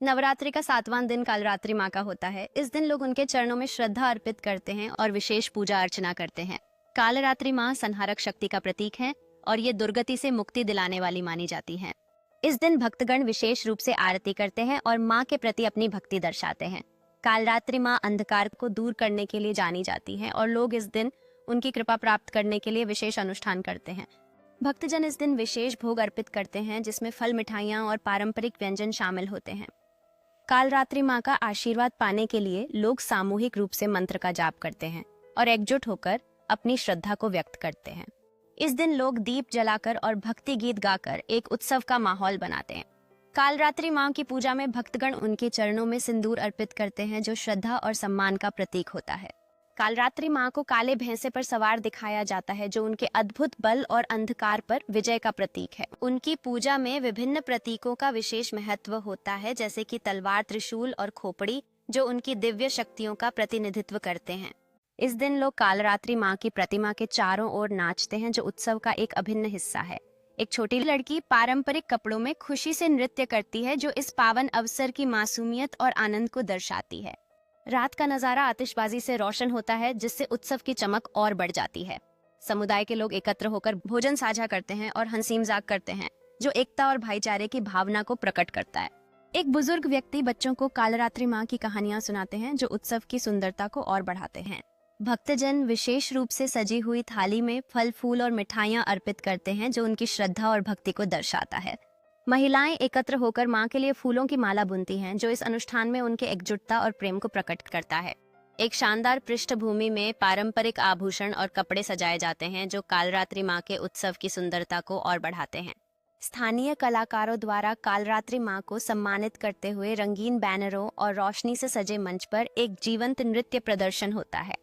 नवरात्रि का 7वां दिन कालरात्रि माँ का होता है। इस दिन लोग उनके चरणों में श्रद्धा अर्पित करते हैं और विशेष पूजा अर्चना करते हैं। कालरात्रि माँ संहारक शक्ति का प्रतीक है और ये दुर्गति से मुक्ति दिलाने वाली मानी जाती है। इस दिन भक्तगण विशेष रूप से आरती करते हैं और माँ के प्रति अपनी भक्ति दर्शाते हैं। कालरात्रि माँ अंधकार को दूर करने के लिए जानी जाती है और लोग इस दिन उनकी कृपा प्राप्त करने के लिए विशेष अनुष्ठान करते हैं। भक्तजन इस दिन विशेष भोग अर्पित करते हैं जिसमें फल, मिठाइयाँ और पारंपरिक व्यंजन शामिल होते हैं। कालरात्रि माँ का आशीर्वाद पाने के लिए लोग सामूहिक रूप से मंत्र का जाप करते हैं और एकजुट होकर अपनी श्रद्धा को व्यक्त करते हैं। इस दिन लोग दीप जलाकर और भक्ति गीत गाकर एक उत्सव का माहौल बनाते हैं। कालरात्रि माँ की पूजा में भक्तगण उनके चरणों में सिंदूर अर्पित करते हैं जो श्रद्धा और सम्मान का प्रतीक होता है। कालरात्रि माँ को काले भैंसे पर सवार दिखाया जाता है जो उनके अद्भुत बल और अंधकार पर विजय का प्रतीक है। उनकी पूजा में विभिन्न प्रतीकों का विशेष महत्व होता है जैसे कि तलवार, त्रिशूल और खोपड़ी जो उनकी दिव्य शक्तियों का प्रतिनिधित्व करते हैं। इस दिन लोग कालरात्रि माँ की प्रतिमा के चारों ओर नाचते हैं जो उत्सव का एक अभिन्न हिस्सा है। एक छोटी लड़की पारंपरिक कपड़ों में खुशी से नृत्य करती है जो इस पावन अवसर की मासूमियत और आनंद को दर्शाती है। रात का नजारा आतिशबाजी से रोशन होता है जिससे उत्सव की चमक और बढ़ जाती है। समुदाय के लोग एकत्र होकर भोजन साझा करते हैं और हंसी मजाक करते हैं जो एकता और भाईचारे की भावना को प्रकट करता है। एक बुजुर्ग व्यक्ति बच्चों को कालरात्रि माँ की कहानियां सुनाते हैं जो उत्सव की सुंदरता को और बढ़ाते हैं। भक्तजन विशेष रूप से सजी हुई थाली में फल, फूल और मिठाइयां अर्पित करते हैं जो उनकी श्रद्धा और भक्ति को दर्शाता है। महिलाएं एकत्र होकर माँ के लिए फूलों की माला बुनती हैं जो इस अनुष्ठान में उनके एकजुटता और प्रेम को प्रकट करता है। एक शानदार पृष्ठभूमि में पारंपरिक आभूषण और कपड़े सजाए जाते हैं जो कालरात्रि माँ के उत्सव की सुंदरता को और बढ़ाते हैं। स्थानीय कलाकारों द्वारा कालरात्रि माँ को सम्मानित करते हुए रंगीन बैनरों और रोशनी से सजे मंच पर एक जीवंत नृत्य प्रदर्शन होता है।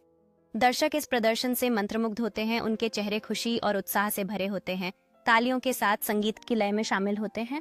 दर्शक इस प्रदर्शन से मंत्रमुग्ध होते हैं, उनके चेहरे खुशी और उत्साह से भरे होते हैं, तालियों के साथ संगीत की लय में शामिल होते हैं